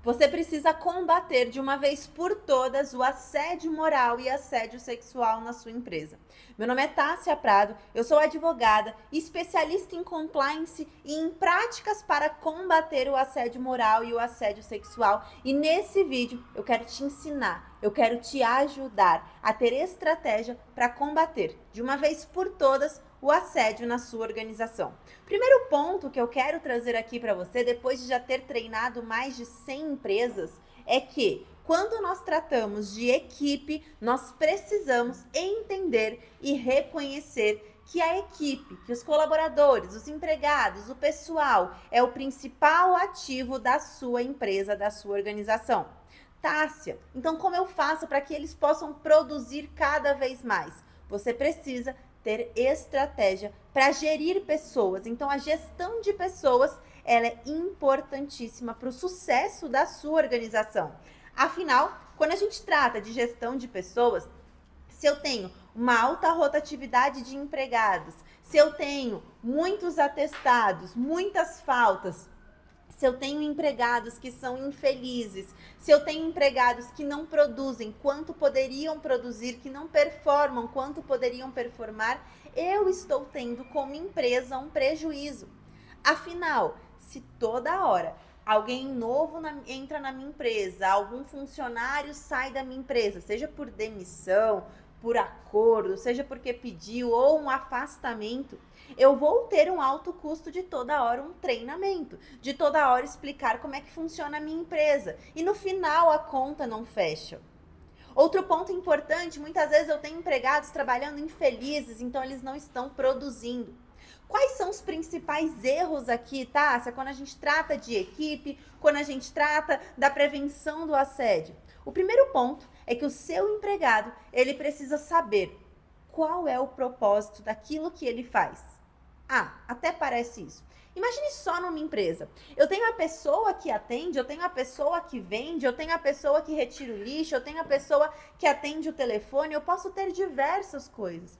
Você precisa combater de uma vez por todas o assédio moral e assédio sexual na sua empresa. Meu nome é Tássia Prado, eu sou advogada, especialista em compliance e em práticas para combater o assédio moral e o assédio sexual. E nesse vídeo eu quero te ensinar, eu quero te ajudar a ter estratégia para combater de uma vez por todas o assédio na sua organização. Primeiro ponto que eu quero trazer aqui para você, depois de já ter treinado mais de 100 empresas, é que quando nós tratamos de equipe, nós precisamos entender e reconhecer que a equipe, que os colaboradores, os empregados, o pessoal é o principal ativo da sua empresa, da sua organização. Tássia, então como eu faço para que eles possam produzir cada vez mais? Você precisa ter estratégia para gerir pessoas. Então, a gestão de pessoas, ela é importantíssima para o sucesso da sua organização. Afinal, quando a gente trata de gestão de pessoas, se eu tenho uma alta rotatividade de empregados, se eu tenho muitos atestados, muitas faltas, se eu tenho empregados que são infelizes, se eu tenho empregados que não produzem quanto poderiam produzir, que não performam quanto poderiam performar, eu estou tendo como empresa um prejuízo. Afinal, se toda hora alguém novo entra na minha empresa, algum funcionário sai da minha empresa, seja por demissão, por acordo, seja porque pediu ou um afastamento, eu vou ter um alto custo de toda hora um treinamento, de toda hora explicar como é que funciona a minha empresa. E no final a conta não fecha. Outro ponto importante, muitas vezes eu tenho empregados trabalhando infelizes, então eles não estão produzindo. Quais são os principais erros aqui, Tássia, quando a gente trata de equipe, quando a gente trata da prevenção do assédio? O primeiro ponto é que o seu empregado, ele precisa saber qual é o propósito daquilo que ele faz. Ah, até parece isso. Imagine só numa empresa. Eu tenho a pessoa que atende, eu tenho a pessoa que vende, eu tenho a pessoa que retira o lixo, eu tenho a pessoa que atende o telefone, eu posso ter diversas coisas.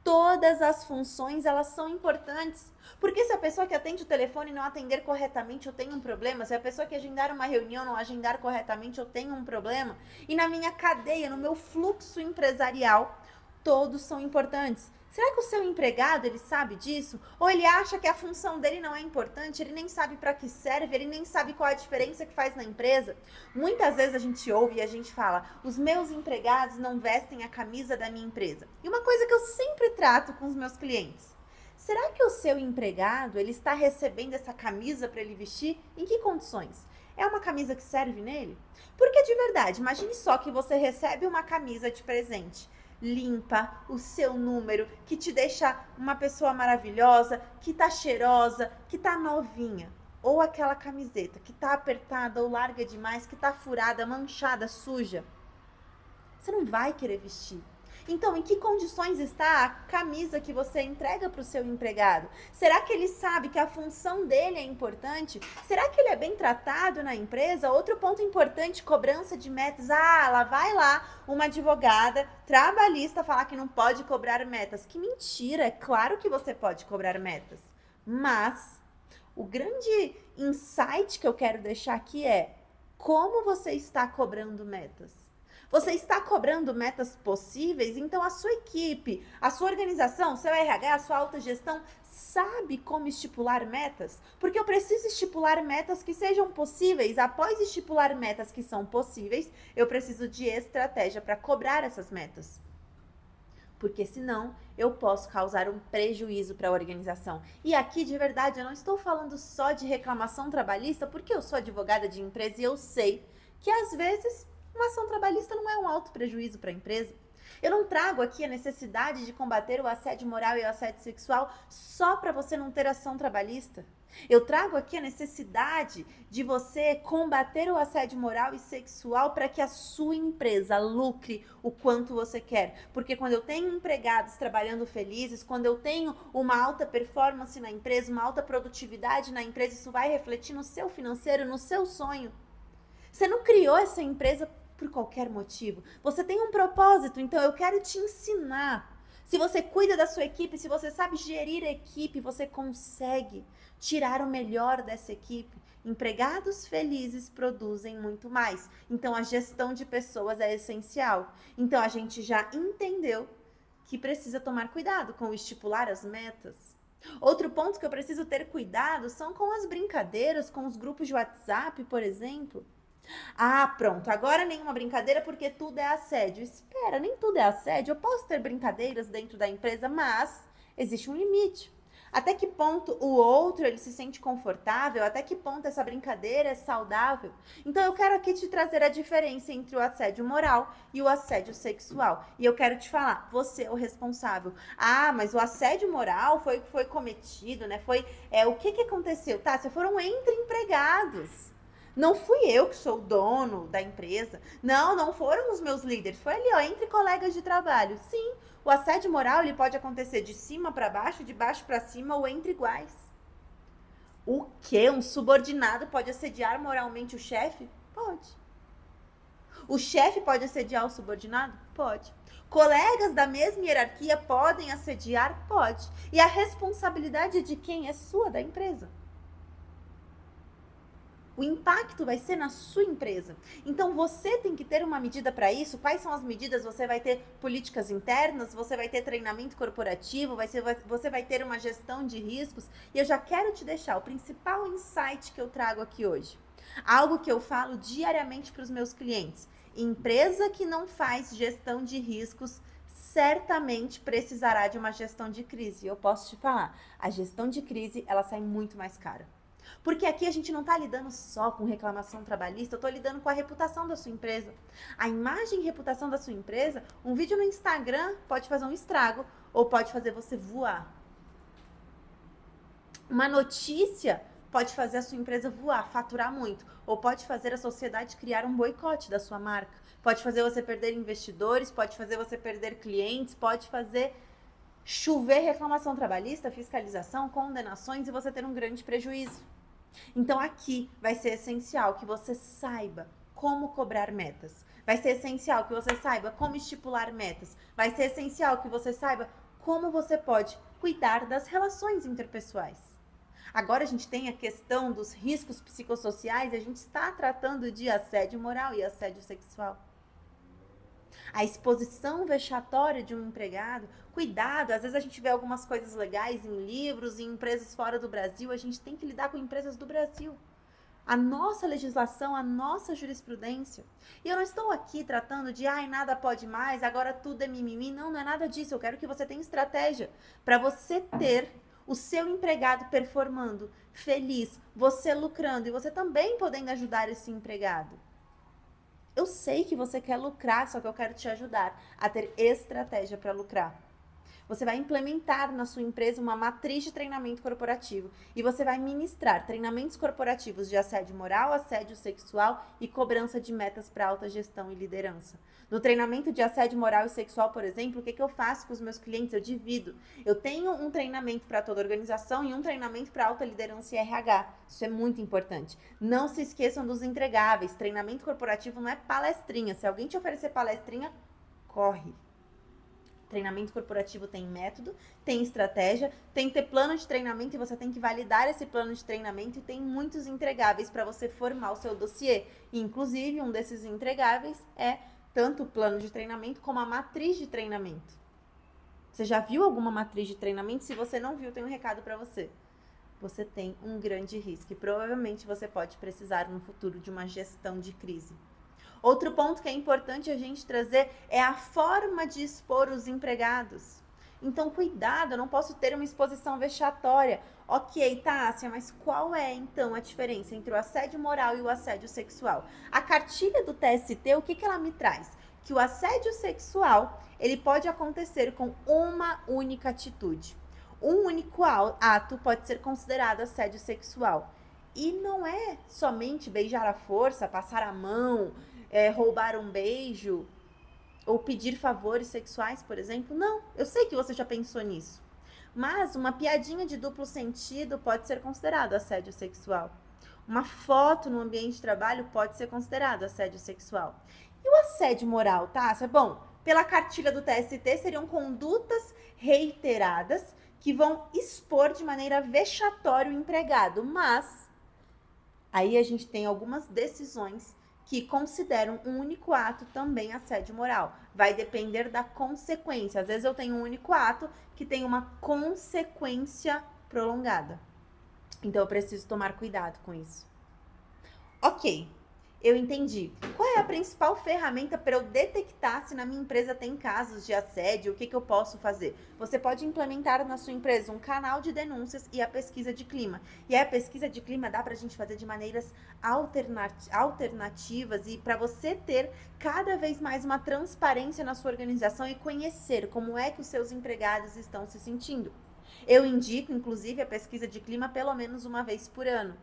Todas as funções, elas são importantes. Porque se a pessoa que atende o telefone não atender corretamente, eu tenho um problema. Se a pessoa que agendar uma reunião não agendar corretamente, eu tenho um problema. E na minha cadeia, no meu fluxo empresarial, todos são importantes. Será que o seu empregado, ele sabe disso? Ou ele acha que a função dele não é importante, ele nem sabe para que serve, ele nem sabe qual a diferença que faz na empresa? Muitas vezes a gente ouve e a gente fala, os meus empregados não vestem a camisa da minha empresa. E uma coisa que eu sempre trato com os meus clientes, será que o seu empregado, ele está recebendo essa camisa para ele vestir? Em que condições? É uma camisa que serve nele? Porque de verdade, imagine só que você recebe uma camisa de presente, limpa, o seu número, que te deixa uma pessoa maravilhosa, que tá cheirosa, que tá novinha. Ou aquela camiseta que tá apertada ou larga demais, que tá furada, manchada, suja. Você não vai querer vestir. Então, em que condições está a camisa que você entrega para o seu empregado? Será que ele sabe que a função dele é importante? Será que ele é bem tratado na empresa? Outro ponto importante, cobrança de metas. Ah, lá vai lá uma advogada trabalhista falar que não pode cobrar metas. Que mentira, é claro que você pode cobrar metas. Mas o grande insight que eu quero deixar aqui é como você está cobrando metas. Você está cobrando metas possíveis? Então a sua equipe, a sua organização, seu RH, a sua autogestão sabe como estipular metas? Porque eu preciso estipular metas que sejam possíveis. Após estipular metas que são possíveis, eu preciso de estratégia para cobrar essas metas. Porque senão eu posso causar um prejuízo para a organização. E aqui, de verdade, eu não estou falando só de reclamação trabalhista, porque eu sou advogada de empresa e eu sei que às vezes uma ação trabalhista não é um alto prejuízo para a empresa. Eu não trago aqui a necessidade de combater o assédio moral e o assédio sexual só para você não ter ação trabalhista. Eu trago aqui a necessidade de você combater o assédio moral e sexual para que a sua empresa lucre o quanto você quer. Porque quando eu tenho empregados trabalhando felizes, quando eu tenho uma alta performance na empresa, uma alta produtividade na empresa, isso vai refletir no seu financeiro, no seu sonho. Você não criou essa empresa por qualquer motivo. Você tem um propósito, então eu quero te ensinar Se você cuida da sua equipe, se você sabe gerir a equipe, você consegue tirar o melhor dessa equipe. Empregados felizes produzem muito mais. Então, a gestão de pessoas é essencial. Então, a gente já entendeu que precisa tomar cuidado com estipular as metas. Outro ponto que eu preciso ter cuidado são com as brincadeiras, com os grupos de WhatsApp, por exemplo. Ah, pronto, agora nenhuma brincadeira porque tudo é assédio. Espera, nem tudo é assédio. Eu posso ter brincadeiras dentro da empresa, mas existe um limite. Até que ponto o outro ele se sente confortável? Até que ponto essa brincadeira é saudável? Então eu quero aqui te trazer a diferença entre o assédio moral e o assédio sexual. E eu quero te falar, você é o responsável. Ah, mas o assédio moral foi cometido, né? O que aconteceu? Tá, se foram entre empregados. Não fui eu que sou o dono da empresa. Não foram os meus líderes. Foi ali, ó, entre colegas de trabalho. Sim, o assédio moral ele pode acontecer de cima para baixo, de baixo para cima ou entre iguais. O quê? Um subordinado pode assediar moralmente o chefe? Pode. O chefe pode assediar o subordinado? Pode. Colegas da mesma hierarquia podem assediar? Pode. E a responsabilidade é de quem? É sua, da empresa. O impacto vai ser na sua empresa. Então, você tem que ter uma medida para isso. Quais são as medidas? Você vai ter políticas internas, você vai ter treinamento corporativo, você vai ter uma gestão de riscos. E eu já quero te deixar o principal insight que eu trago aqui hoje. Algo que eu falo diariamente para os meus clientes. Empresa que não faz gestão de riscos certamente precisará de uma gestão de crise. Eu posso te falar, a gestão de crise, ela sai muito mais cara. Porque aqui a gente não está lidando só com reclamação trabalhista, eu estou lidando com a reputação da sua empresa. A imagem e reputação da sua empresa, um vídeo no Instagram pode fazer um estrago ou pode fazer você voar. Uma notícia pode fazer a sua empresa voar, faturar muito, ou pode fazer a sociedade criar um boicote da sua marca. Pode fazer você perder investidores, pode fazer você perder clientes, pode fazer chover reclamação trabalhista, fiscalização, condenações e você ter um grande prejuízo. Então aqui vai ser essencial que você saiba como cobrar metas. Vai ser essencial que você saiba como estipular metas. Vai ser essencial que você saiba como você pode cuidar das relações interpessoais. Agora a gente tem a questão dos riscos psicossociais e a gente está tratando de assédio moral e assédio sexual. A exposição vexatória de um empregado, cuidado, às vezes a gente vê algumas coisas legais em livros, em empresas fora do Brasil, a gente tem que lidar com empresas do Brasil. A nossa legislação, a nossa jurisprudência. E eu não estou aqui tratando de, nada pode mais, agora tudo é mimimi. Não é nada disso. Eu quero que você tenha estratégia para você ter o seu empregado performando, feliz, você lucrando e você também podendo ajudar esse empregado. Eu sei que você quer lucrar, só que eu quero te ajudar a ter estratégia para lucrar. Você vai implementar na sua empresa uma matriz de treinamento corporativo e você vai ministrar treinamentos corporativos de assédio moral, assédio sexual e cobrança de metas para alta gestão e liderança. No treinamento de assédio moral e sexual, por exemplo, o que eu faço com os meus clientes? Eu divido. Eu tenho um treinamento para toda a organização e um treinamento para alta liderança e RH. Isso é muito importante. Não se esqueçam dos entregáveis. Treinamento corporativo não é palestrinha. Se alguém te oferecer palestrinha, corre. Treinamento corporativo tem método, tem estratégia, tem que ter plano de treinamento e você tem que validar esse plano de treinamento e tem muitos entregáveis para você formar o seu dossiê. E, inclusive, um desses entregáveis é tanto o plano de treinamento como a matriz de treinamento. Você já viu alguma matriz de treinamento? Se você não viu, tem um recado para você. Você tem um grande risco e provavelmente você pode precisar no futuro de uma gestão de crise. Outro ponto que é importante a gente trazer é a forma de expor os empregados. Então, cuidado, eu não posso ter uma exposição vexatória. Ok, Tássia, mas qual é então a diferença entre o assédio moral e o assédio sexual? A cartilha do TST, o que ela me traz? Que o assédio sexual, ele pode acontecer com uma única atitude. Um único ato pode ser considerado assédio sexual. E não é somente beijar à força, passar a mão, roubar um beijo ou pedir favores sexuais, por exemplo. Não, eu sei que você já pensou nisso. Mas uma piadinha de duplo sentido pode ser considerado assédio sexual. Uma foto no ambiente de trabalho pode ser considerado assédio sexual. E o assédio moral, tá? Bom, Pela cartilha do TST, seriam condutas reiteradas que vão expor de maneira vexatória o empregado, mas aí a gente tem algumas decisões que consideram um único ato também assédio moral. Vai depender da consequência. Às vezes eu tenho um único ato que tem uma consequência prolongada. Então eu preciso tomar cuidado com isso. Ok, eu entendi. Qual é a principal ferramenta para eu detectar se na minha empresa tem casos de assédio? O que eu posso fazer? Você pode implementar na sua empresa um canal de denúncias e a pesquisa de clima. E a pesquisa de clima dá para a gente fazer de maneiras alternativas e para você ter cada vez mais uma transparência na sua organização e conhecer como é que os seus empregados estão se sentindo. Eu indico, inclusive, a pesquisa de clima pelo menos uma vez por ano.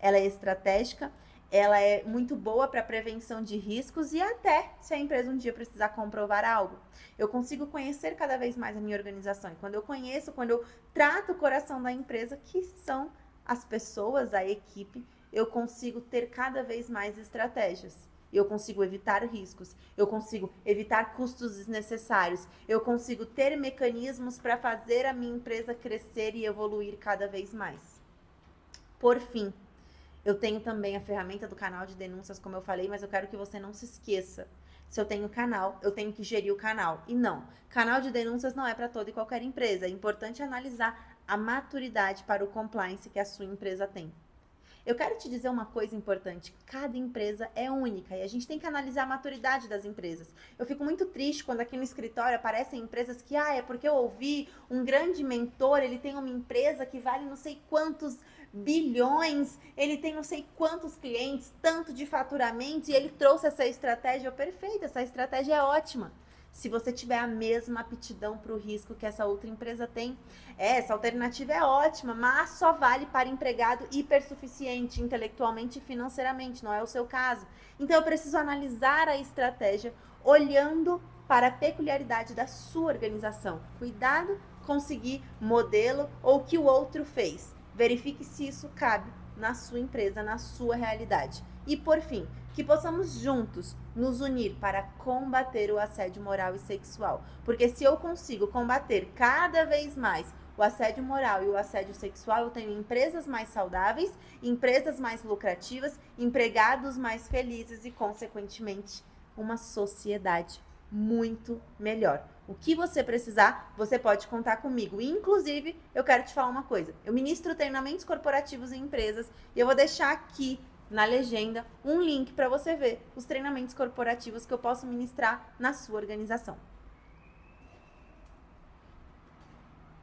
Ela é estratégica, ela é muito boa para prevenção de riscos e até se a empresa um dia precisar comprovar algo. Eu consigo conhecer cada vez mais a minha organização. E quando eu conheço, quando eu trato o coração da empresa, que são as pessoas, a equipe, eu consigo ter cada vez mais estratégias. Eu consigo evitar riscos, eu consigo evitar custos desnecessários, eu consigo ter mecanismos para fazer a minha empresa crescer e evoluir cada vez mais. Por fim, eu tenho também a ferramenta do canal de denúncias, como eu falei, mas eu quero que você não se esqueça. Se eu tenho canal, eu tenho que gerir o canal. E não, canal de denúncias não é para toda e qualquer empresa. É importante analisar a maturidade para o compliance que a sua empresa tem. Eu quero te dizer uma coisa importante, cada empresa é única e a gente tem que analisar a maturidade das empresas. Eu fico muito triste quando aqui no escritório aparecem empresas que, é porque eu ouvi um grande mentor, ele tem uma empresa que vale não sei quantos bilhões, ele tem não sei quantos clientes, tanto de faturamento e ele trouxe essa estratégia perfeita, essa estratégia é ótima. Se você tiver a mesma aptidão para o risco que essa outra empresa tem, essa alternativa é ótima, mas só vale para empregado hipersuficiente intelectualmente e financeiramente, não é o seu caso. Então eu preciso analisar a estratégia olhando para a peculiaridade da sua organização. Cuidado com seguir modelo ou o que o outro fez. Verifique se isso cabe na sua empresa, na sua realidade. E por fim, que possamos juntos nos unir para combater o assédio moral e sexual. Porque se eu consigo combater cada vez mais o assédio moral e o assédio sexual, eu tenho empresas mais saudáveis, empresas mais lucrativas, empregados mais felizes e, consequentemente, uma sociedade muito melhor. O que você precisar, você pode contar comigo. Inclusive, eu quero te falar uma coisa. Eu ministro treinamentos corporativos em empresas e eu vou deixar aqui na legenda um link para você ver os treinamentos corporativos que eu posso ministrar na sua organização.